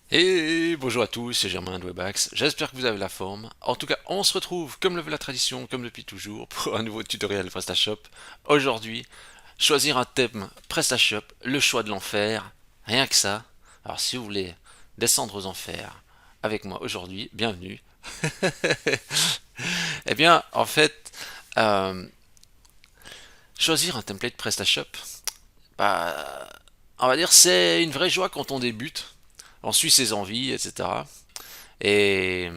Et bonjour à tous, c'est Germain de Webax, j'espère que vous avez la forme. En tout cas, on se retrouve, comme le veut la tradition, comme depuis toujours, pour un nouveau tutoriel PrestaShop. Aujourd'hui, choisir un thème PrestaShop, le choix de l'enfer, rien que ça. Alors si vous voulez descendre aux enfers avec moi aujourd'hui, bienvenue. Eh bien, en fait, euh, choisir un template PrestaShop, bah, on va dire c'est une vraie joie quand on débute, on suit ses envies, etc. Et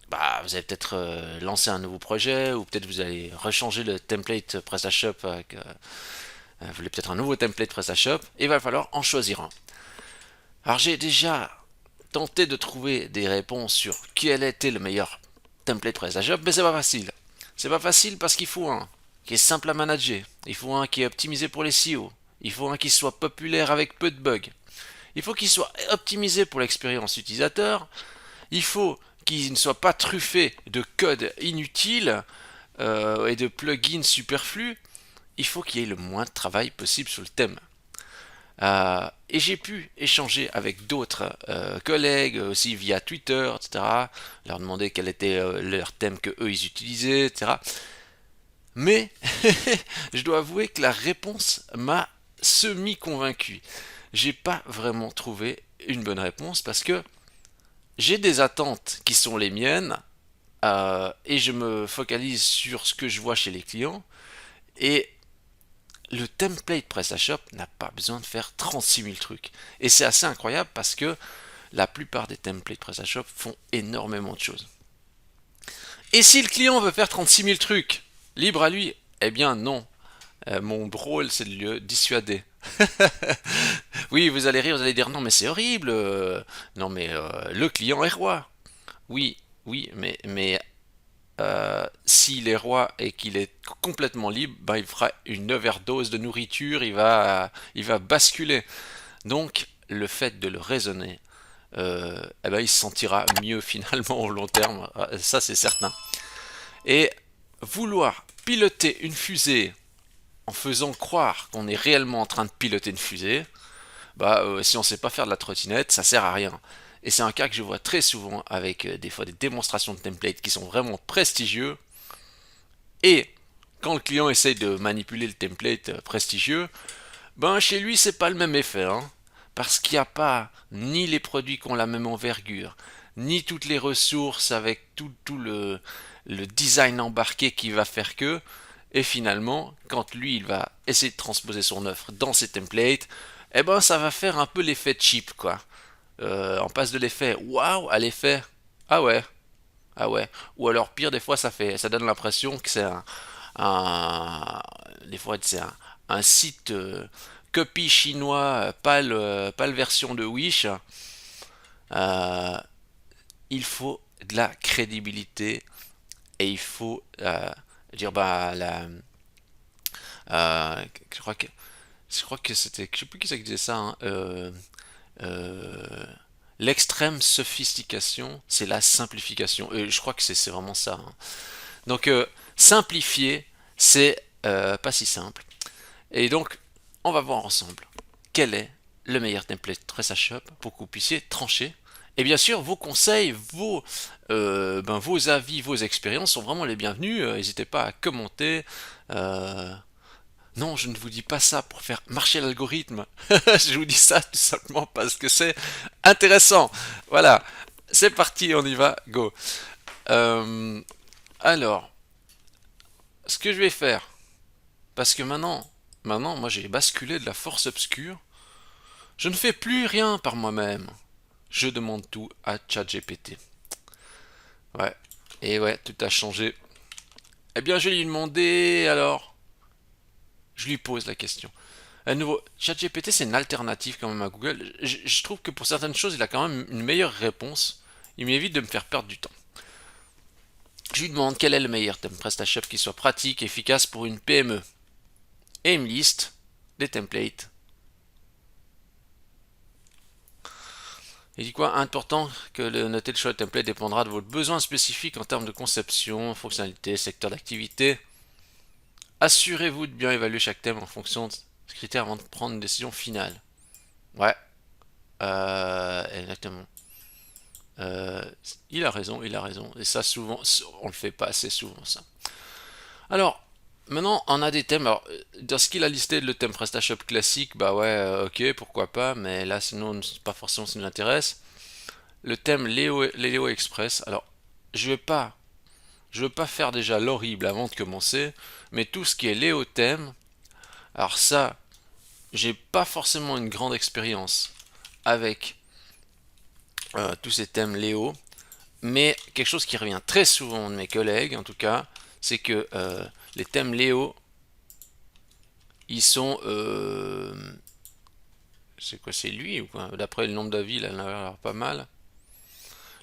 bah, vous allez peut-être lancer un nouveau projet ou peut-être vous allez rechanger le template PrestaShop. Vous voulez peut-être un nouveau template PrestaShop et il va falloir en choisir un. Alors j'ai déjà tenté de trouver des réponses sur quel était le meilleur template PrestaShop, mais c'est pas facile. C'est pas facile parce qu'il faut un qui est simple à manager, il faut un qui est optimisé pour les SEO, il faut un qui soit populaire avec peu de bugs, il faut qu'il soit optimisé pour l'expérience utilisateur, il faut qu'il ne soit pas truffé de code inutile et de plugins superflus. Il faut qu'il y ait le moins de travail possible sur le thème. Et j'ai pu échanger avec d'autres collègues aussi via Twitter, etc. Leur demander quel était leur thème que eux ils utilisaient, etc. Mais je dois avouer que la réponse m'a semi-convaincu. J'ai pas vraiment trouvé une bonne réponse parce que j'ai des attentes qui sont les miennes et je me focalise sur ce que je vois chez les clients. Et le template PrestaShop n'a pas besoin de faire 36 000 trucs. Et c'est assez incroyable parce que la plupart des templates PrestaShop font énormément de choses. Et si le client veut faire 36 000 trucs, libre à lui, eh bien non. Mon rôle, c'est de le dissuader. Oui, vous allez rire, vous allez dire non, mais c'est horrible. Non, mais le client est roi. Oui, oui, mais s'il est roi et qu'il est complètement libre, bah, il fera une overdose de nourriture, il va basculer. Donc, le fait de le raisonner, eh ben, il se sentira mieux finalement au long terme, ça c'est certain. Et vouloir piloter une fusée en faisant croire qu'on est réellement en train de piloter une fusée, bah, si on sait pas faire de la trottinette, ça sert à rien. Et c'est un cas que je vois très souvent avec des fois des démonstrations de templates qui sont vraiment prestigieux. Et quand le client essaye de manipuler le template prestigieux, ben chez lui c'est pas le même effet, hein, parce qu'il n'y a pas ni les produits qui ont la même envergure, ni toutes les ressources avec tout le design embarqué qui va faire que, et finalement, quand lui il va essayer de transposer son offre dans ses templates, eh ben ça va faire un peu l'effet cheap quoi. On passe de l'effet waouh à l'effet ah ouais, ah ouais. Ou alors pire des fois ça donne l'impression que c'est un des fois c'est un site copie chinois, pas le version de Wish. Euh, il faut de la crédibilité et il faut dire bah euh, je crois que je crois que c'était je sais plus qui c'est qui disait ça hein, euh, l'extrême sophistication c'est la simplification et je crois que c'est vraiment ça hein. Donc simplifier c'est pas si simple. Et donc, on va voir ensemble quel est le meilleur template PrestaShop pour que vous puissiez trancher. Et bien sûr, vos conseils, vos avis, vos expériences sont vraiment les bienvenus. N'hésitez pas à commenter. Euh, non, je ne vous dis pas ça pour faire marcher l'algorithme. Je vous dis ça tout simplement parce que c'est intéressant. Voilà, c'est parti, on y va, go. Euh, alors, ce que je vais faire, parce que maintenant, moi j'ai basculé de la force obscure. Je ne fais plus rien par moi-même. Je demande tout à ChatGPT. Ouais. Et ouais, tout a changé. Eh bien, je lui demandé alors. Je lui pose la question. À nouveau, ChatGPT c'est une alternative quand même à Google. Je trouve que pour certaines choses, il a quand même une meilleure réponse. Il m'évite de me faire perdre du temps. Je lui demande quel est le meilleur thème PrestaShop qui soit pratique, efficace pour une PME. Et il me liste des templates. Il dit quoi? Important que le noter le choix de template dépendra de votre besoin spécifique en termes de conception, fonctionnalité, secteur d'activité. Assurez-vous de bien évaluer chaque thème en fonction de ce critère avant de prendre une décision finale. Ouais, exactement. Euh, il a raison, il a raison. Et ça, souvent, on le fait pas assez souvent, ça. Alors, maintenant, on a des thèmes. Alors, dans ce qu'il a listé, le thème PrestaShop classique, bah ouais, ok, pourquoi pas, mais là, sinon, c'est pas forcément ce qui nous intéresse. Le thème Léo Express. Alors, je vais pas, je veux pas faire déjà l'horrible avant de commencer, mais tout ce qui est Léo thème, alors ça, j'ai pas forcément une grande expérience avec tous ces thèmes Léo, mais quelque chose qui revient très souvent de mes collègues, en tout cas, c'est que les thèmes Léo, ils sont, c'est quoi, c'est lui ou quoi? D'après le nombre d'avis, là, il a l'air pas mal.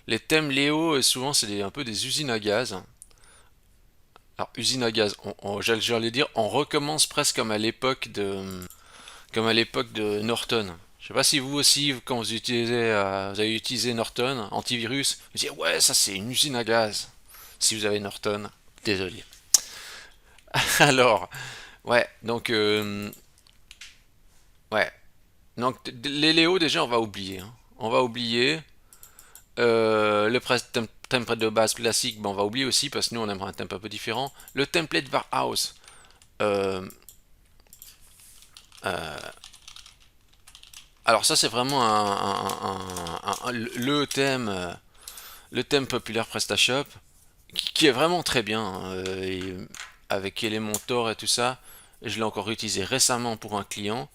Les thèmes Léo, souvent, c'est un peu des usines à gaz. Alors, usine à gaz, j'allais dire, on recommence presque comme à l'époque de Norton. Je sais pas si vous aussi, quand vous avez utilisé Norton, antivirus, vous dites ouais, ça c'est une usine à gaz. Si vous avez Norton, désolé. Alors, ouais, ouais, donc les Léo déjà on va oublier, hein. On va oublier. Template de base classique, bon, on va oublier aussi parce que nous on aimerait un template un peu différent. Le template Varhouse, euh, alors ça c'est vraiment le thème populaire PrestaShop qui est vraiment très bien, hein, avec Elementor et tout ça. Je l'ai encore utilisé récemment pour un client.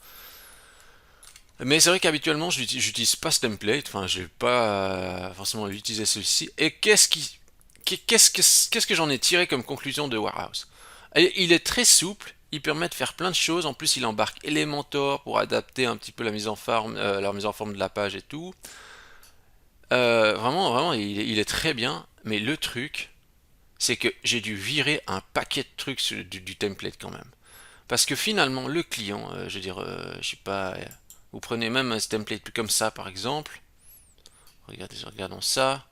Mais c'est vrai qu'habituellement, j'utilise pas ce template. Enfin, je vais pas forcément utiliser celui-ci. Et qu'est-ce que j'en ai tiré comme conclusion de Warehouse? Il est très souple. Il permet de faire plein de choses. En plus, il embarque Elementor pour adapter un petit peu la mise en forme de la page et tout. Vraiment, il est très bien. Mais le truc, c'est que j'ai dû virer un paquet de trucs du template quand même. Parce que finalement, le client, je veux dire, je sais pas, vous prenez même un template comme ça par exemple. Regardons ça.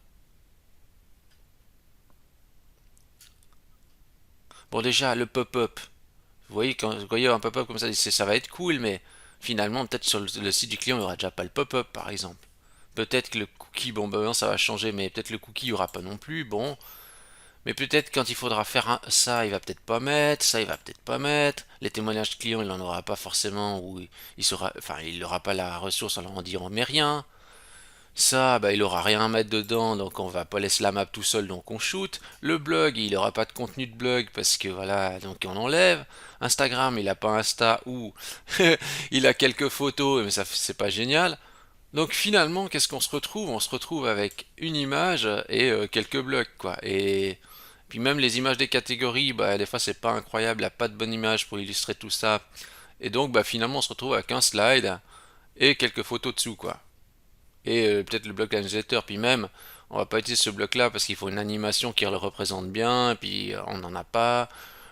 Bon, déjà, le pop-up. Vous voyez, quand vous voyez un pop-up comme ça, ça va être cool, mais finalement, peut-être sur le site du client, il n'y aura déjà pas le pop-up par exemple. Peut-être que le cookie, bon, ben non, ça va changer, mais peut-être le cookie, il n'y aura pas non plus. Bon, mais peut-être quand il faudra faire ça, il va peut-être pas mettre, ça, il va peut-être pas mettre. Les témoignages clients, il n'en aura pas forcément, ou il sera, enfin, il n'aura pas la ressource, alors on dira mais rien. Ça, bah, il aura rien à mettre dedans, donc on va pas laisser la map tout seul, donc on shoot. Le blog, il aura pas de contenu de blog parce que voilà, donc on enlève. Instagram, il a pas Insta ou il a quelques photos, mais ça c'est pas génial. Donc finalement, qu'est-ce qu'on se retrouve? On se retrouve avec une image et quelques blocs, quoi. Et puis même les images des catégories, bah des fois c'est pas incroyable, il n'y a pas de bonne image pour illustrer tout ça. Et donc bah finalement on se retrouve avec un slide et quelques photos dessous, quoi. Et peut-être le bloc de la newsletter, puis même on va pas utiliser ce bloc-là parce qu'il faut une animation qui le représente bien, puis on n'en a pas.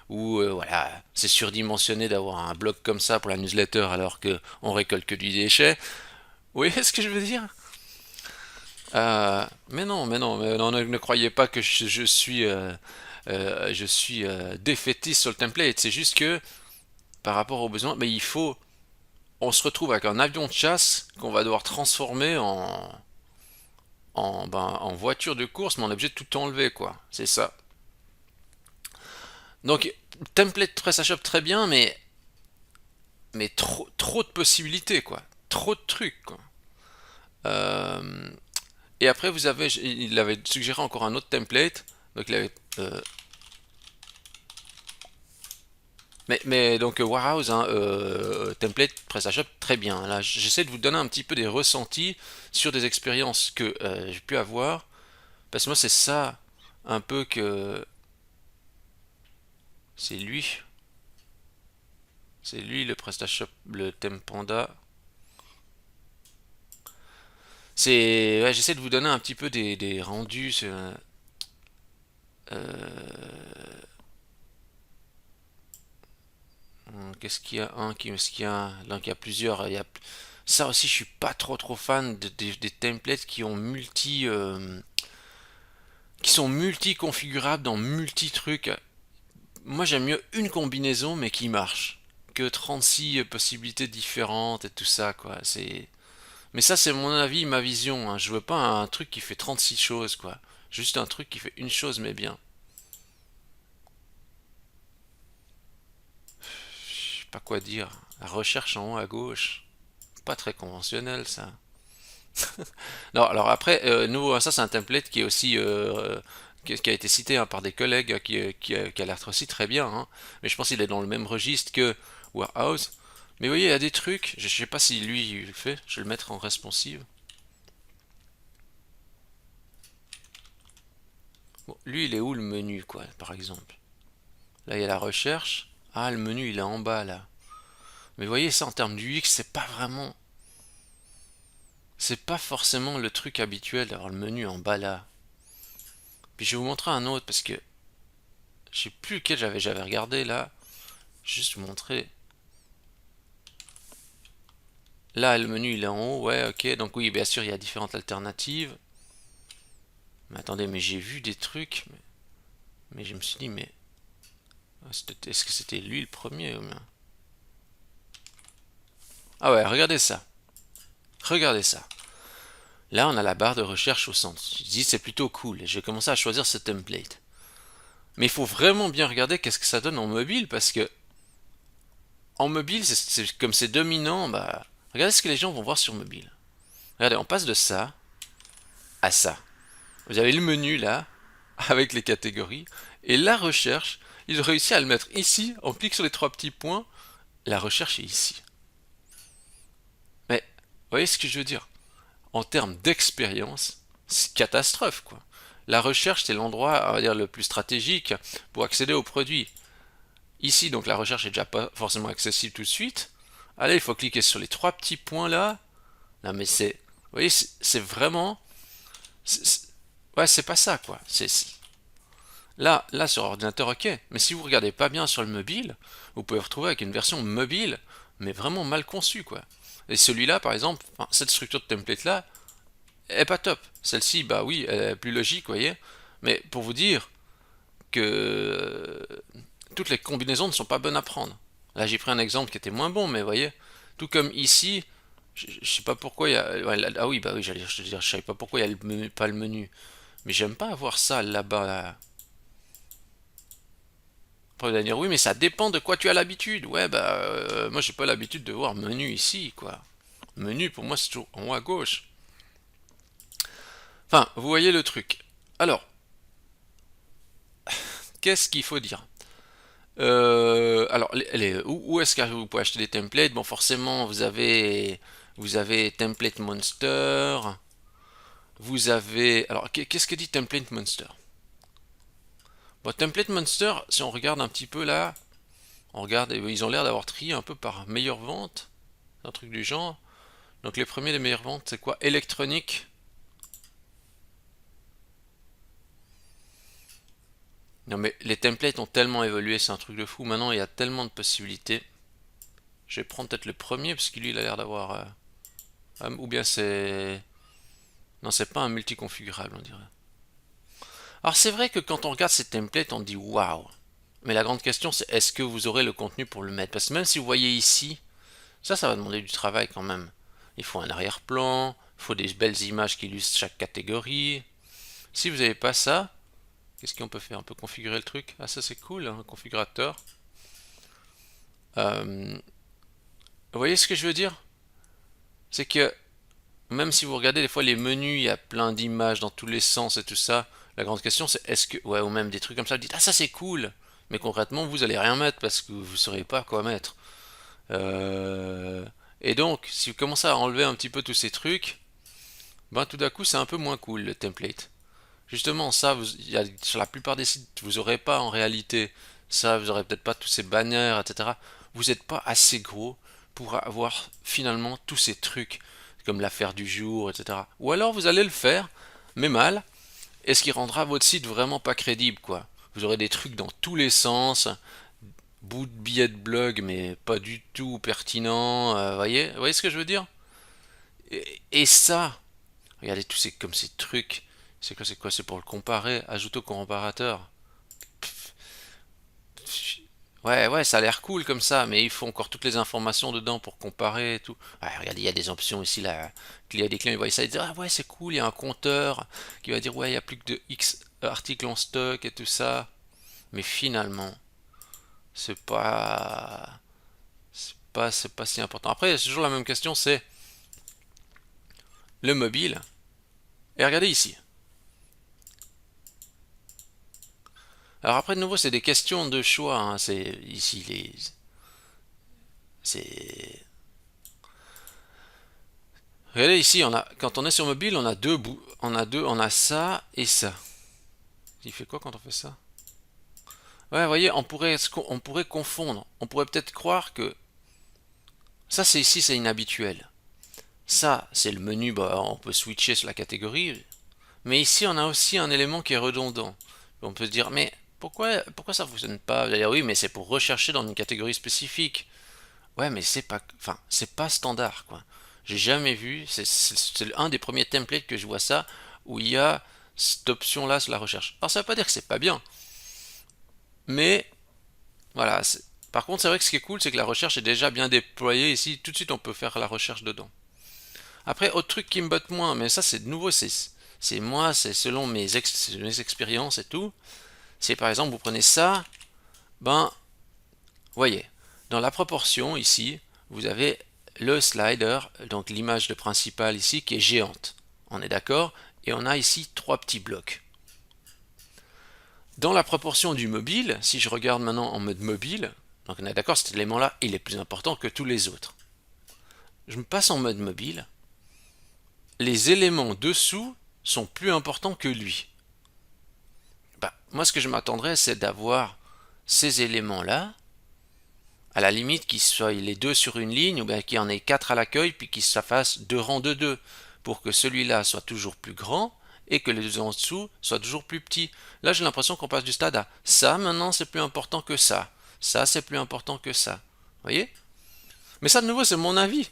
Ou voilà, c'est surdimensionné d'avoir un bloc comme ça pour la newsletter alors que on récolte que du déchet. Vous voyez ce que je veux dire? Mais non, ne croyez pas que je suis défaitiste sur le template. C'est juste que par rapport aux besoins, mais on se retrouve avec un avion de chasse qu'on va devoir transformer en voiture de course, mais on est obligé de tout enlever, quoi. C'est ça. Donc, template PrestaShop très bien, mais trop de possibilités, quoi. Trop de trucs, quoi. Euh, et après, il avait suggéré encore un autre template. Donc, il avait mais donc Warehouse, hein, template PrestaShop, très bien. Là, j'essaie de vous donner un petit peu des ressentis sur des expériences que j'ai pu avoir. Parce que moi, c'est ça un peu que c'est lui. C'est lui le PrestaShop, le thème Panda. Ouais, j'essaie de vous donner un petit peu des rendus. Qu'est-ce qu'il y a qu'est-ce qu'il y a là, qu'il y a plusieurs. Ça aussi, je suis pas trop fan des templates qui sont multi configurables dans multi trucs. Moi, j'aime mieux une combinaison mais qui marche que 36 possibilités différentes et tout ça, quoi. Mais ça, c'est mon avis, ma vision, hein. Je veux pas un truc qui fait 36 choses, quoi. Juste un truc qui fait une chose, mais bien. Je sais pas quoi dire. La recherche en haut à gauche. Pas très conventionnel, ça. Non, alors après, nous, ça, c'est un template qui est aussi... qui a été cité hein, par des collègues qui a l'air aussi très bien, hein. Mais je pense qu'il est dans le même registre que Warehouse. Mais vous voyez, il y a des trucs, je sais pas si lui il le fait, je vais le mettre en responsive. Bon, lui, il est où le menu, quoi, par exemple? Là, il y a la recherche. Ah, le menu, il est en bas, là. Mais vous voyez, ça, en termes du X, c'est pas vraiment... C'est pas forcément le truc habituel d'avoir le menu en bas, là. Puis je vais vous montrer un autre, parce que... Je sais plus lequel j'avais regardé, là. Juste vous montrer. Là, le menu, il est en haut, ouais, ok. Donc oui, bien sûr, il y a différentes alternatives. Mais attendez, mais j'ai vu des trucs... Mais je me suis dit, mais... Est-ce que c'était lui le premier ou bien... Ah ouais, regardez ça. Regardez ça. Là, on a la barre de recherche au centre. Je dis, c'est plutôt cool. Et j'ai commencé à choisir ce template. Mais il faut vraiment bien regarder qu'est-ce que ça donne en mobile, parce que en mobile, comme c'est dominant, bah, regardez ce que les gens vont voir sur mobile. Regardez, on passe de ça à ça. Vous avez le menu là, avec les catégories, et la recherche, ils ont réussi à le mettre ici, on clique sur les trois petits points, la recherche est ici. Mais, vous voyez ce que je veux dire? En termes d'expérience, c'est catastrophe, quoi. La recherche, c'est l'endroit, on va dire, le plus stratégique pour accéder au produit. Ici, donc la recherche est déjà pas forcément accessible tout de suite. Allez, il faut cliquer sur les trois petits points là. Non, mais c'est, vous voyez, c'est vraiment, ouais, c'est pas ça quoi. Là sur ordinateur, ok. Mais si vous regardez pas bien sur le mobile, vous pouvez vous retrouver avec une version mobile, mais vraiment mal conçue quoi. Et celui-là, par exemple, enfin, cette structure de template là, est pas top. Celle-ci, bah oui, elle est plus logique, vous voyez. Mais pour vous dire que toutes les combinaisons ne sont pas bonnes à prendre. Là, j'ai pris un exemple qui était moins bon, mais vous voyez, tout comme ici, je sais pas pourquoi il y a. Ouais, ah oui, bah oui, j'allais te dire, je savais pas pourquoi il y a pas le menu. Mais j'aime pas avoir ça là-bas. Là. Après, vous allez dire, oui, mais ça dépend de quoi tu as l'habitude. Ouais, bah, moi, j'ai pas l'habitude de voir menu ici, quoi. Menu, pour moi, c'est toujours en haut à gauche. Enfin, vous voyez le truc. Alors, qu'est-ce qu'il faut dire? Alors, où est-ce que vous pouvez acheter des templates? Bon, forcément, vous avez Template Monster. Vous avez. Alors, qu'est-ce que dit Template Monster? Bon, Template Monster, si on regarde un petit peu là, on regarde, ils ont l'air d'avoir trié un peu par meilleure vente, un truc du genre. Donc, les premiers des meilleures ventes, c'est quoi? Électronique. Non, mais les templates ont tellement évolué, c'est un truc de fou. Maintenant, il y a tellement de possibilités. Je vais prendre peut-être le premier, parce que lui, il a l'air d'avoir. Ou bien c'est. Non, c'est pas un multiconfigurable, on dirait. Alors c'est vrai que quand on regarde ces templates, on dit waouh. Mais la grande question, c'est est-ce que vous aurez le contenu pour le mettre? Parce que même si vous voyez ici, ça va demander du travail quand même. Il faut un arrière-plan, il faut des belles images qui illustrent chaque catégorie. Si vous n'avez pas ça, qu'est-ce qu'on peut faire? On peut configurer le truc. Ah ça c'est cool, hein, un configurateur. Vous voyez ce que je veux dire? C'est que même si vous regardez des fois les menus, il y a plein d'images dans tous les sens et tout ça. La grande question c'est est-ce que, ouais, ou même des trucs comme ça, vous dites ah ça c'est cool, mais concrètement vous allez rien mettre parce que vous saurez pas quoi mettre. Euh, Et donc si vous commencez à enlever un petit peu tous ces trucs, ben tout d'un coup c'est un peu moins cool le template. Justement ça, sur la plupart des sites vous aurez pas en réalité ça, vous aurez peut-être pas tous ces bannières, etc. Vous n'êtes pas assez gros pour avoir finalement tous ces trucs comme l'affaire du jour, etc. Ou alors vous allez le faire, mais mal, et ce qui rendra votre site vraiment pas crédible, quoi. Vous aurez des trucs dans tous les sens, bout de billets de blog, mais pas du tout pertinent, voyez ce que je veux dire? Et ça, regardez tous ces trucs, c'est quoi, c'est pour le comparer, ajouter au comparateur. Ouais, ouais, ça a l'air cool comme ça, mais il faut encore toutes les informations dedans pour comparer et tout. Ouais, regardez, il y a des options ici là. Il y a des clients, ils voient ça, ils disent ah ouais, c'est cool, il y a un compteur qui va dire ouais, il y a plus que de X articles en stock et tout ça. Mais finalement, c'est c'est pas si important. Après, c'est toujours la même question, c'est le mobile. Et regardez ici. Alors après, de nouveau, c'est des questions de choix, hein. C'est ici c'est regardez ici, quand on est sur mobile, on a deux bouts, on a ça et ça. Il fait quoi quand on fait ça? Ouais, vous voyez, on pourrait confondre. On pourrait peut-être croire que ça, c'est ici, c'est inhabituel. Ça, c'est le menu, bah, on peut switcher sur la catégorie. Mais ici, on a aussi un élément qui est redondant. On peut se dire, mais pourquoi ça fonctionne pas? Vous allez dire, oui, mais c'est pour rechercher dans une catégorie spécifique. Ouais, mais c'est pas standard, quoi. J'ai jamais vu, c'est un des premiers templates que je vois ça, où il y a cette option-là sur la recherche. Alors ça veut pas dire que c'est pas bien, mais voilà. Par contre, c'est vrai que ce qui est cool, c'est que la recherche est déjà bien déployée ici. Tout de suite, on peut faire la recherche dedans. Après, autre truc qui me botte moins, mais ça c'est de nouveau, c'est moi, c'est selon mes expériences et tout. C'est par exemple, vous prenez ça, ben, voyez, dans la proportion ici, vous avez le slider, donc l'image de principale ici qui est géante. On est d'accord? Et on a ici trois petits blocs. Dans la proportion du mobile, si je regarde maintenant en mode mobile, donc on est d'accord, cet élément-là, il est plus important que tous les autres. Je me passe en mode mobile, les éléments dessous sont plus importants que lui. Bah, moi, ce que je m'attendrais, c'est d'avoir ces éléments-là, à la limite qu'ils soient les deux sur une ligne, ou bien qu'il y en ait quatre à l'accueil, puis qu'ils se fassent deux rangs de deux, pour que celui-là soit toujours plus grand, et que les deux en dessous soient toujours plus petits. Là, j'ai l'impression qu'on passe du stade à ça, maintenant, c'est plus important que ça. Ça, c'est plus important que ça. Vous voyez? Mais ça, de nouveau, c'est mon avis.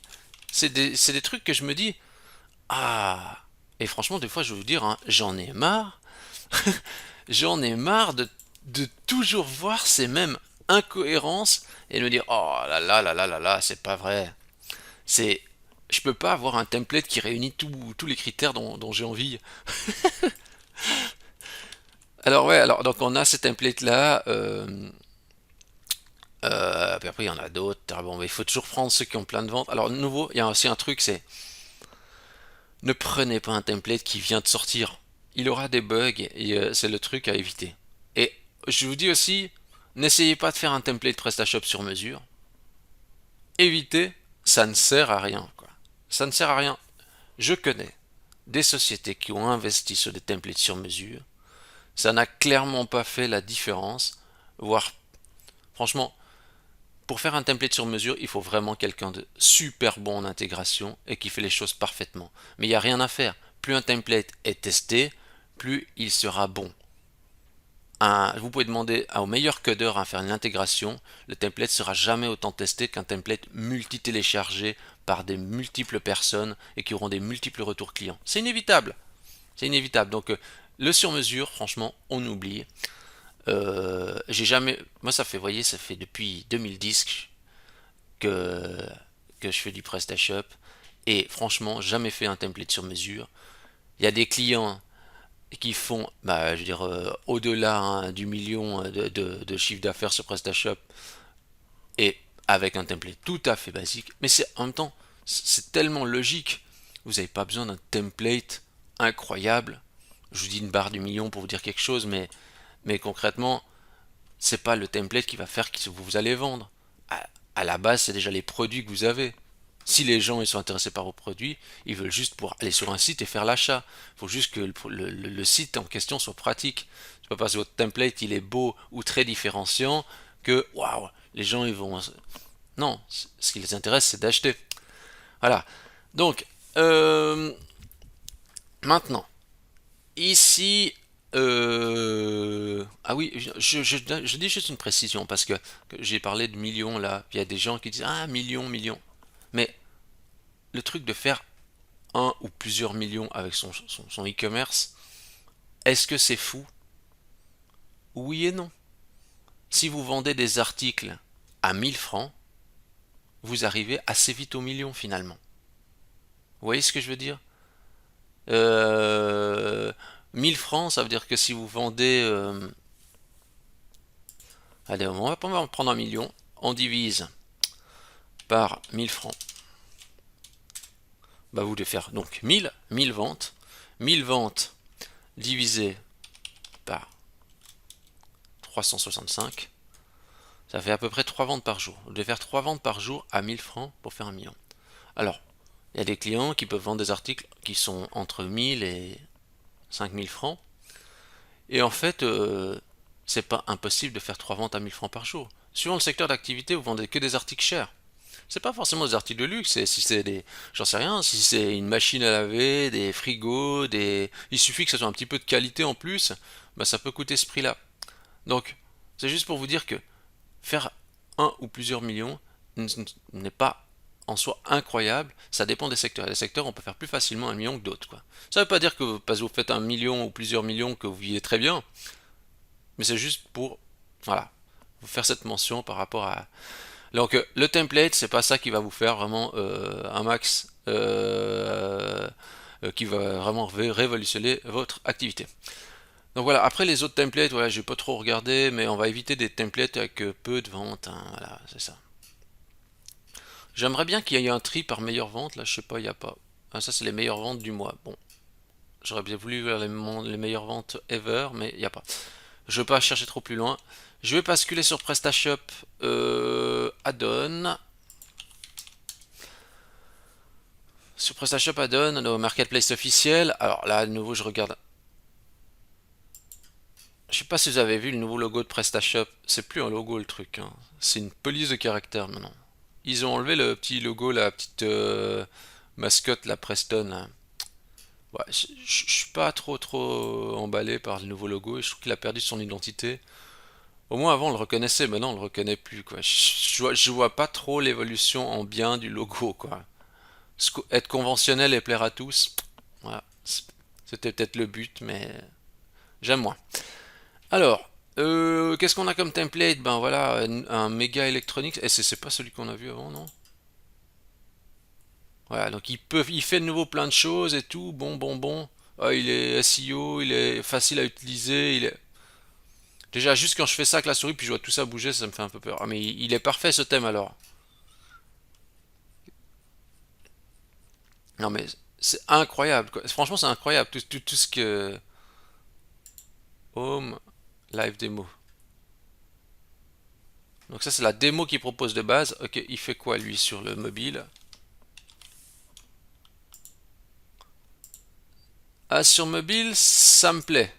C'est des trucs que je me dis, ah. Et franchement, des fois, je vais vous dire, hein, j'en ai marre. J'en ai marre de toujours voir ces mêmes incohérences et de me dire, oh là là là là là là, c'est pas vrai. C'est, je peux pas avoir un template qui réunit tous les critères dont j'ai envie. Alors ouais, alors donc on a ces templates là. Puis après il y en a d'autres. Ah bon, mais il faut toujours prendre ceux qui ont plein de ventes. Alors de nouveau, il y a aussi un truc, c'est ne prenez pas un template qui vient de sortir. Il aura des bugs et c'est le truc à éviter. Et je vous dis aussi, n'essayez pas de faire un template PrestaShop sur mesure. Évitez, ça ne sert à rien, quoi. Ça ne sert à rien. Je connais des sociétés qui ont investi sur des templates sur mesure. Ça n'a clairement pas fait la différence. Voire, franchement, pour faire un template sur mesure, il faut vraiment quelqu'un de super bon en intégration et qui fait les choses parfaitement. Mais il n'y a rien à faire. Plus un template est testé, plus il sera bon. Vous pouvez demander au meilleur codeur à faire une intégration, le template sera jamais autant testé qu'un template multi-téléchargé par des multiples personnes et qui auront des multiples retours clients. C'est inévitable. C'est inévitable. Donc le sur-mesure, franchement, on oublie. J'ai jamais, moi ça fait, vous voyez, ça fait depuis 2010 que que je fais du PrestaShop et franchement jamais fait un template sur mesure. Il y a des clients qui font, bah, je veux dire, au-delà hein, du million de chiffre d'affaires sur PrestaShop et avec un template tout à fait basique. Mais c'est en même temps, c'est tellement logique. Vous n'avez pas besoin d'un template incroyable. Je vous dis une barre du million pour vous dire quelque chose, mais concrètement, c'est pas le template qui va faire que vous allez vendre. À la base, c'est déjà les produits que vous avez. Si les gens ils sont intéressés par vos produits, ils veulent juste pouvoir aller sur un site et faire l'achat. Il faut juste que le site en question soit pratique. C'est pas parce que votre template il est beau ou très différenciant que waouh, les gens ils vont. Non, ce qui les intéresse c'est d'acheter. Voilà. Donc maintenant, ici, ah oui, je dis juste une précision parce que j'ai parlé de millions là. Il y a des gens qui disent ah millions, millions. Mais le truc de faire un ou plusieurs millions avec son e-commerce, est-ce que c'est fou? Oui et non. si vous vendez des articles à 1000 francs, vous arrivez assez vite au million finalement. Vous voyez ce que je veux dire? euh, 1000 francs, ça veut dire que si vous vendez... allez, on va prendre un million. On divise par 1000 francs. Bah, vous devez faire donc 1000 ventes. 1000 ventes divisé par 365. Ça fait à peu près 3 ventes par jour. Vous devez faire 3 ventes par jour à 1000 francs pour faire un million. Alors, il y a des clients qui peuvent vendre des articles qui sont entre 1000 et 5000 francs. Et en fait, c'est pas impossible de faire 3 ventes à 1000 francs par jour. Suivant le secteur d'activité, vous vendez que des articles chers. C'est pas forcément des articles de luxe, si c'est des, j'en sais rien, si c'est une machine à laver, des frigos, il suffit que ça soit un petit peu de qualité en plus, bah ça peut coûter ce prix-là. Donc, c'est juste pour vous dire que faire un ou plusieurs millions n'est pas en soi incroyable, ça dépend des secteurs. Et les secteurs, on peut faire plus facilement un million que d'autres, quoi. Ça veut pas dire que parce que vous faites un million ou plusieurs millions que vous vivez très bien, mais c'est juste pour, voilà, vous faire cette mention par rapport à... Donc le template, c'est pas ça qui va vous faire vraiment un max qui va vraiment révolutionner votre activité. Donc voilà, après les autres templates, voilà, j'ai pas trop regardé, mais on va éviter des templates avec peu de ventes, hein, voilà, c'est ça. J'aimerais bien qu'il y ait un tri par meilleure vente, là, je sais pas, il n'y a pas. Ah, ça, c'est les meilleures ventes du mois. Bon, j'aurais bien voulu voir les meilleures ventes ever, mais il n'y a pas. Je ne vais pas chercher trop plus loin. Je vais basculer sur PrestaShop Add-on. Sur PrestaShop Add-on, nos marketplace officiel. Alors là, de nouveau, je regarde. Je sais pas si vous avez vu le nouveau logo de PrestaShop. C'est plus un logo le truc, hein. C'est une police de caractère maintenant. Ils ont enlevé le petit logo, la petite mascotte, la Preston, là. Ouais, je suis pas trop emballé par le nouveau logo et je trouve qu'il a perdu son identité. Au moins avant on le reconnaissait, maintenant on le reconnaît plus quoi. Je vois pas trop l'évolution en bien du logo quoi. Être conventionnel et plaire à tous, voilà, c'était peut-être le but, mais j'aime moins. Alors, qu'est-ce qu'on a comme template? Ben voilà, un méga électronique. Et c'est pas celui qu'on a vu avant, non? Voilà, donc il fait de nouveau plein de choses et tout. Bon. Ah, il est SEO, il est facile à utiliser. Déjà, juste quand je fais ça avec la souris, puis je vois tout ça bouger, ça me fait un peu peur. Ah, mais il est parfait ce thème alors. Non, mais c'est incroyable, quoi. Franchement, c'est incroyable. Tout ce que. Home, live démo. Donc, ça, c'est la démo qu'il propose de base. Ok, il fait quoi lui sur le mobile? Ah, sur mobile, ça me plaît.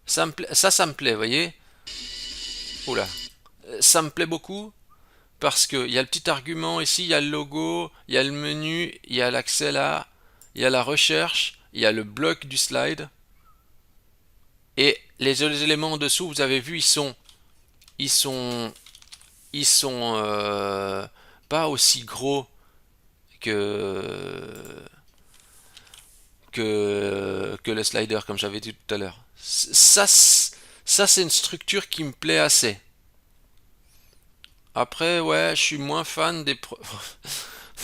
Ça me plaît, vous voyez? Oula. Ça me plaît beaucoup parce qu'il y a le petit argument ici, il y a le logo, il y a le menu, il y a l'accès là, il y a la recherche, il y a le bloc du slide. Et les éléments en dessous, vous avez vu, ils sont, ils sont pas aussi gros que, que le slider, comme j'avais dit tout à l'heure. Ça c'est une structure qui me plaît assez. Après, ouais, je suis moins fan des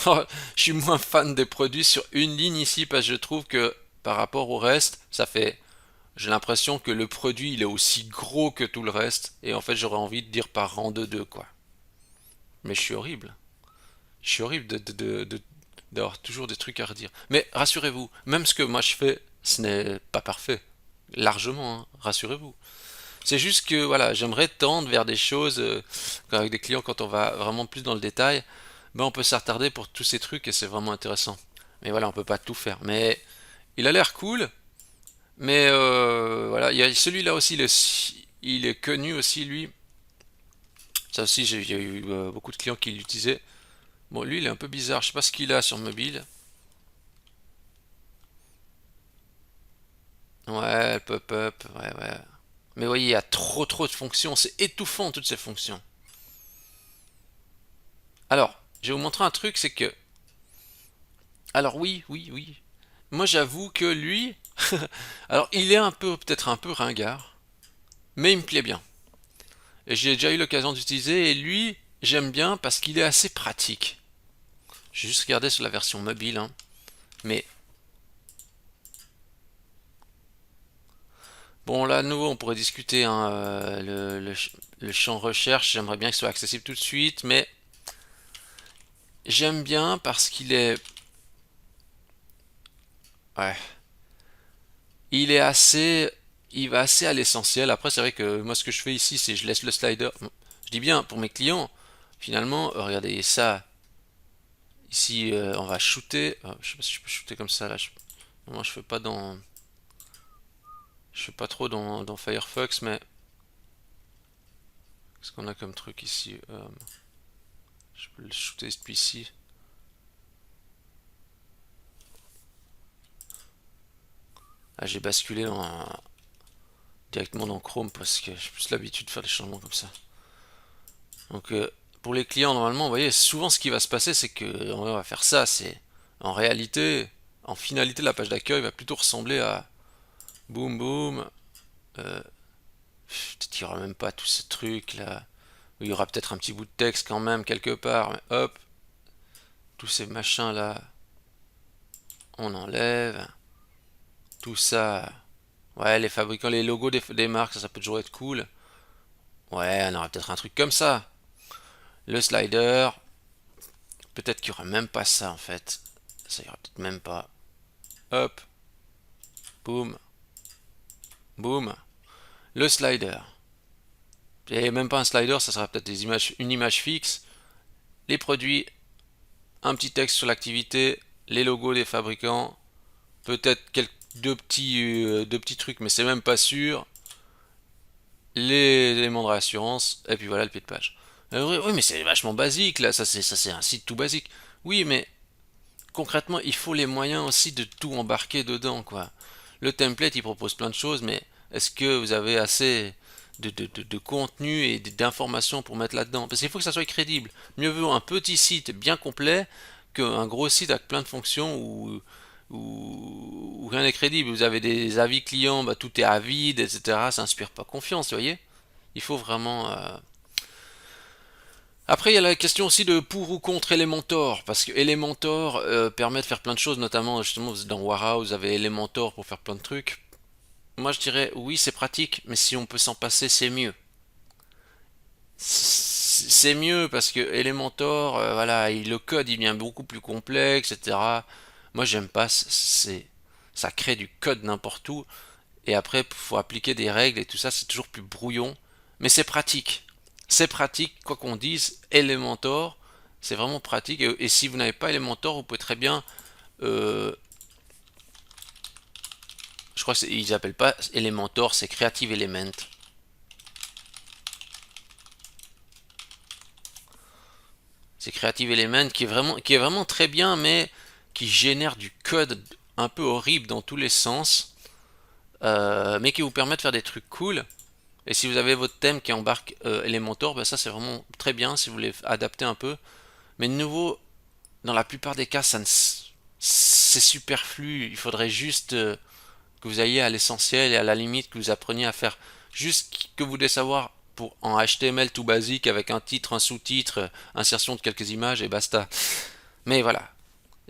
je suis moins fan des produits sur une ligne ici parce que je trouve que par rapport au reste, j'ai l'impression que le produit il est aussi gros que tout le reste et en fait j'aurais envie de dire par rang de deux quoi. Mais je suis horrible. Je suis horrible d'avoir toujours des trucs à redire. Mais rassurez-vous, même ce que moi je fais, ce n'est pas parfait. Largement, hein, rassurez-vous. C'est juste que voilà, j'aimerais tendre vers des choses avec des clients quand on va vraiment plus dans le détail, ben on peut s'attarder pour tous ces trucs et c'est vraiment intéressant. Mais voilà, on peut pas tout faire. Mais il a l'air cool. Mais voilà, il y a celui-là aussi, il est connu aussi lui. Ça aussi, j'ai eu beaucoup de clients qui l'utilisaient. Bon, lui, il est un peu bizarre. Je sais pas ce qu'il a sur mobile. Ouais, le pop-up, ouais. Mais vous voyez, il y a trop de fonctions. C'est étouffant toutes ces fonctions. Alors, je vais vous montrer un truc, c'est que... Alors oui. Moi, j'avoue que lui... Alors, il est un peu, peut-être un peu ringard, mais il me plaît bien. et j'ai déjà eu l'occasion d'utiliser, et lui, j'aime bien parce qu'il est assez pratique. J'ai juste regardé sur la version mobile, hein. Mais bon, là, de nouveau, on pourrait discuter, hein, le champ recherche. J'aimerais bien qu'il soit accessible tout de suite, mais j'aime bien parce qu'il est, ouais, il est assez, il va assez à l'essentiel. Après, c'est vrai que moi, ce que je fais ici, c'est je laisse le slider. Bon, je dis bien pour mes clients. Finalement, regardez ça. Ici, on va shooter. Je sais pas si je peux shooter comme ça là. Moi, je fais pas trop dans Firefox, mais qu'est-ce qu'on a comme truc ici? Je peux le shooter depuis ici. Ah, j'ai basculé directement dans Chrome parce que j'ai plus l'habitude de faire des changements comme ça. Donc, pour les clients, normalement, vous voyez, souvent ce qui va se passer, c'est que on va faire ça. C'est en réalité, en finalité, la page d'accueil va plutôt ressembler à boum boum. Euh, Peut-être qu'il n'y aura même pas tout ce truc là. Il y aura peut-être un petit bout de texte quand même quelque part. Mais hop, tous ces machins là, on enlève. Tout ça. Ouais, les fabricants, les logos des marques, ça peut toujours être cool. Ouais, on aura peut-être un truc comme ça. Le slider, peut-être qu'il n'y aura même pas ça en fait. Ça ira peut-être même pas. Hop, boum, boum. Le slider. Et même pas un slider, ça sera peut-être des images, une image fixe. Les produits, un petit texte sur l'activité, les logos des fabricants, peut-être quelques deux petits trucs, mais c'est même pas sûr. Les éléments de réassurance, et puis voilà le pied de page. Oui, oui, mais c'est vachement basique là, ça c'est un site tout basique. Oui, mais concrètement, il faut les moyens aussi de tout embarquer dedans, quoi. Le template, il propose plein de choses, mais est-ce que vous avez assez de contenu et d'informations pour mettre là-dedans? Parce qu'il faut que ça soit crédible. Mieux vaut un petit site bien complet qu'un gros site avec plein de fonctions où rien n'est crédible. Vous avez des avis clients, bah, tout est à vide, etc. Ça inspire pas confiance, vous voyez? Il faut vraiment. Après, il y a la question aussi de pour ou contre Elementor, parce que Elementor permet de faire plein de choses, notamment justement dans Warehouse, vous avez Elementor pour faire plein de trucs. Moi, je dirais oui, c'est pratique, mais si on peut s'en passer, c'est mieux. C'est mieux parce que Elementor, voilà, le code il devient beaucoup plus complexe, etc. Moi, j'aime pas, ça crée du code n'importe où, et après, il faut appliquer des règles et tout ça, c'est toujours plus brouillon, mais c'est pratique. C'est pratique, quoi qu'on dise, Elementor, c'est vraiment pratique. Et si vous n'avez pas Elementor, vous pouvez très bien, euh, je crois qu'ils appellent pas Elementor, c'est Creative Element. C'est Creative Element qui est vraiment très bien, mais qui génère du code un peu horrible dans tous les sens, mais qui vous permet de faire des trucs cool. Et si vous avez votre thème qui embarque Elementor, bah ça c'est vraiment très bien si vous voulez adapter un peu. Mais de nouveau, dans la plupart des cas, c'est superflu. Il faudrait juste que vous ayez à l'essentiel et à la limite que vous appreniez à faire juste que vous devez savoir pour en HTML tout basique avec un titre, un sous-titre, insertion de quelques images et basta. Mais voilà,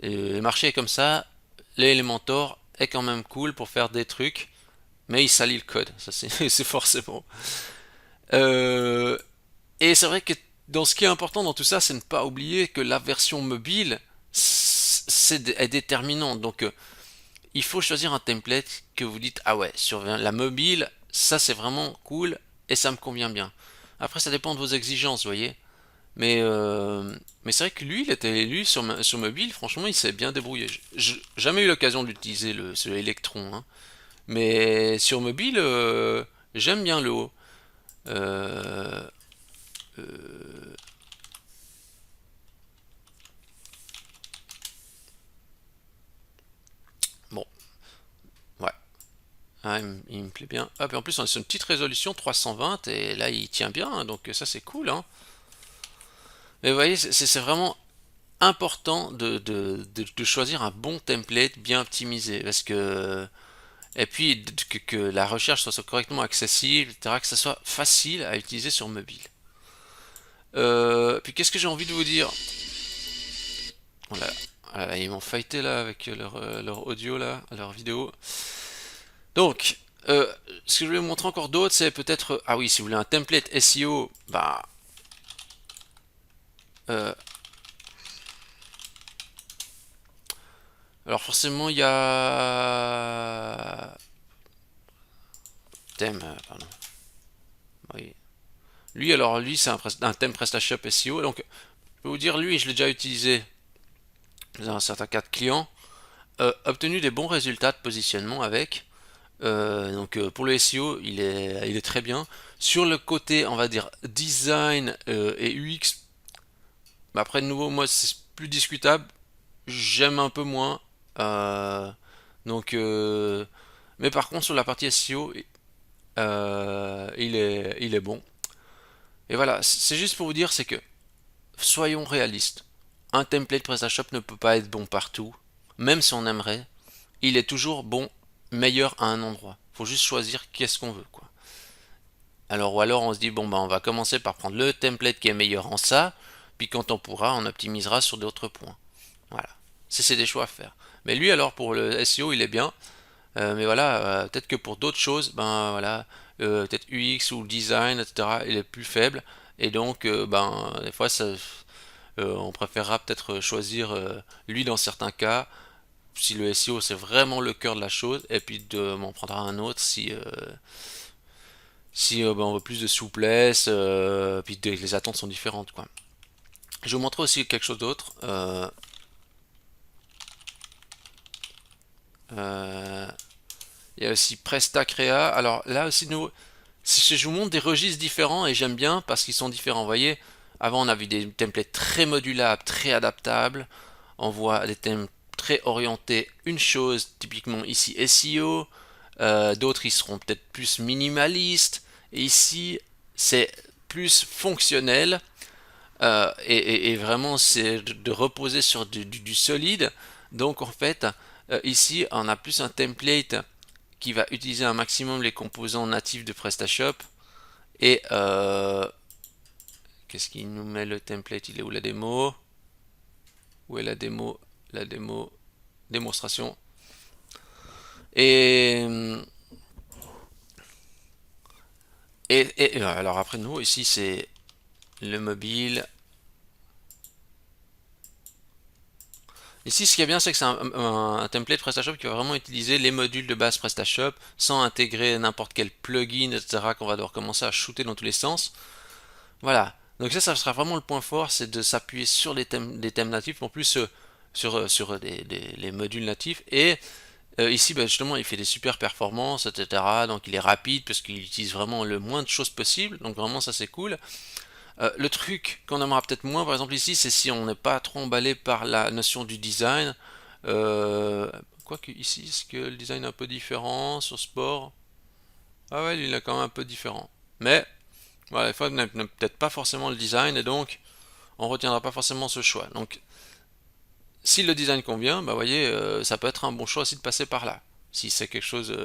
le marché est comme ça. L'Elementor est quand même cool pour faire des trucs, mais il salit le code. Ça c'est forcément. Euh, et c'est vrai que dans ce qui est important dans tout ça, c'est ne pas oublier que la version mobile est déterminante. Donc il faut choisir un template que vous dites ah ouais, sur la mobile, ça c'est vraiment cool et ça me convient bien. Après ça dépend de vos exigences, vous voyez. Mais c'est vrai que lui, il était élu sur mobile, franchement, il s'est bien débrouillé. J'ai jamais eu l'occasion d'utiliser ce Electron, hein. Mais sur mobile, j'aime bien le haut. Euh, euh, bon, ouais. Ah, il me plaît bien. Ah, puis en plus, on est sur une petite résolution 320 et là, il tient bien, hein, donc ça, c'est cool, hein. Mais vous voyez, c'est vraiment important de choisir un bon template bien optimisé parce que et puis que la recherche soit correctement accessible, etc., que ça soit facile à utiliser sur mobile. Puis qu'est-ce que j'ai envie de vous dire? Voilà. Voilà, ils m'ont fighté là avec leur audio là, leur vidéo. Donc, ce que je vais vous montrer encore d'autres, c'est peut-être... Ah oui, si vous voulez un template SEO, bah... euh, alors forcément, il y a... Thème, pardon. Oui. Lui, alors lui, c'est un thème PrestaShop SEO. Donc, je peux vous dire, lui, je l'ai déjà utilisé dans un certain cas de client. Obtenu des bons résultats de positionnement avec. Pour le SEO, il est très bien. Sur le côté, on va dire, design et UX, bah après de nouveau, moi, c'est plus discutable. J'aime un peu moins. Euh, donc, mais par contre, sur la partie SEO, il est bon. Et voilà, c'est juste pour vous dire, c'est que soyons réalistes. Un template PrestaShop ne peut pas être bon partout, même si on aimerait. Il est toujours bon, meilleur à un endroit. Faut juste choisir qu'est-ce qu'on veut, quoi. Alors, ou alors on se dit, bon, bah, on va commencer par prendre le template qui est meilleur en ça, puis quand on pourra, on optimisera sur d'autres points. Voilà. C'est des choix à faire. Mais lui, alors, pour le SEO, il est bien. Mais voilà, peut-être que pour d'autres choses, ben voilà, peut-être UX ou design, etc., il est plus faible. Et donc, ben, des fois, on préférera peut-être choisir lui dans certains cas, si le SEO c'est vraiment le cœur de la chose, et puis m'en prendra un autre si ben, on veut plus de souplesse, puis les attentes sont différentes, quoi. Je vais vous montrer aussi quelque chose d'autre. Euh, il y a aussi PrestaCrea. Alors là aussi, je vous montre des registres différents et j'aime bien parce qu'ils sont différents. Vous voyez, avant on avait des templates très modulables, très adaptables. On voit des thèmes très orientés une chose, typiquement ici SEO. D'autres ils seront peut-être plus minimalistes. Et ici c'est plus fonctionnel. Et vraiment c'est de reposer sur du solide. Donc en fait, ici on a plus un template qui va utiliser un maximum les composants natifs de PrestaShop. Et qu'est-ce qu'il nous met le template? Il est où la démo? Où est la démo? La démo démonstration. Et, alors après nous ici c'est le mobile. Ici, ce qui est bien, c'est que c'est un template PrestaShop qui va vraiment utiliser les modules de base PrestaShop sans intégrer n'importe quel plugin, etc. qu'on va devoir commencer à shooter dans tous les sens. Voilà. Donc ça sera vraiment le point fort, c'est de s'appuyer sur des thèmes natifs, en plus sur les modules natifs. Et ici, bah, justement, il fait des super performances, etc. Donc il est rapide parce qu'il utilise vraiment le moins de choses possible. Donc vraiment, ça c'est cool. Le truc qu'on aimera peut-être moins, par exemple ici, c'est si on n'est pas trop emballé par la notion du design. Euh, Quoique ici, est-ce que le design est un peu différent sur sport? Ah ouais, il est quand même un peu différent. Mais voilà, des fois, on n'aime peut-être pas forcément le design et donc on retiendra pas forcément ce choix. Donc, si le design convient, bah voyez, ça peut être un bon choix aussi de passer par là. Si c'est quelque chose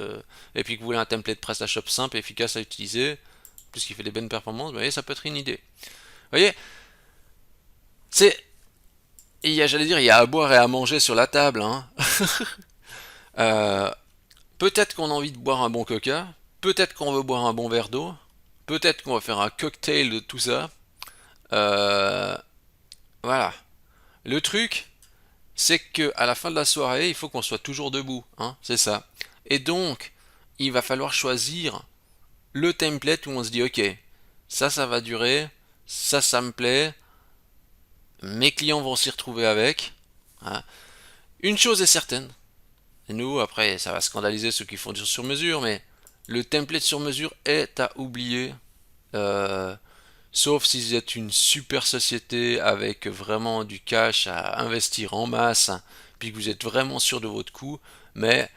et puis que vous voulez un template PrestaShop simple et efficace à utiliser, puisqu'il fait des bonnes performances, bah, voyez, ça peut être une idée. Vous voyez, c'est j'allais dire, il y a à boire et à manger sur la table, hein. Euh, Peut-être qu'on a envie de boire un bon coca, peut-être qu'on veut boire un bon verre d'eau, peut-être qu'on va faire un cocktail de tout ça. Euh, voilà. Le truc, c'est que à la fin de la soirée, il faut qu'on soit toujours debout, hein, c'est ça. Et donc, il va falloir choisir le template où on se dit, ok, ça va durer, ça me plaît, mes clients vont s'y retrouver avec, hein. Une chose est certaine, et nous, après, ça va scandaliser ceux qui font du sur-mesure, mais le template sur-mesure est à oublier. Euh, Sauf si vous êtes une super société avec vraiment du cash à investir en masse, puis que vous êtes vraiment sûr de votre coût. Mais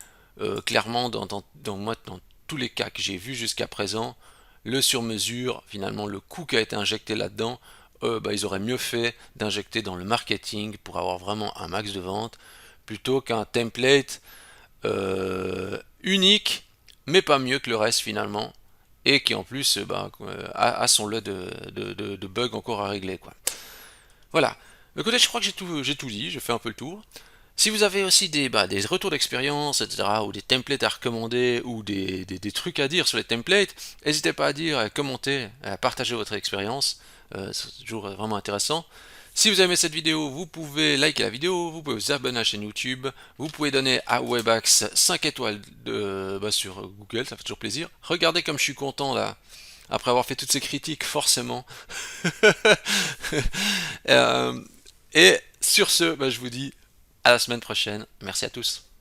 clairement, dans tous les cas que j'ai vus jusqu'à présent, le sur-mesure, finalement, le coût qui a été injecté là-dedans, bah, ils auraient mieux fait d'injecter dans le marketing pour avoir vraiment un max de ventes plutôt qu'un template unique, mais pas mieux que le reste finalement, et qui en plus a son lot de bugs encore à régler, quoi. Voilà. Écoutez, je crois que j'ai tout dit, j'ai fait un peu le tour. Si vous avez aussi des retours d'expérience, etc., ou des templates à recommander, ou des trucs à dire sur les templates, n'hésitez pas à dire, à commenter, à partager votre expérience. C'est toujours vraiment intéressant. Si vous aimez cette vidéo, vous pouvez liker la vidéo, vous pouvez vous abonner à la chaîne YouTube, vous pouvez donner à Webax 5 étoiles sur Google, ça fait toujours plaisir. Regardez comme je suis content là, après avoir fait toutes ces critiques, forcément. Euh, et sur ce, je vous dis à la semaine prochaine. Merci à tous.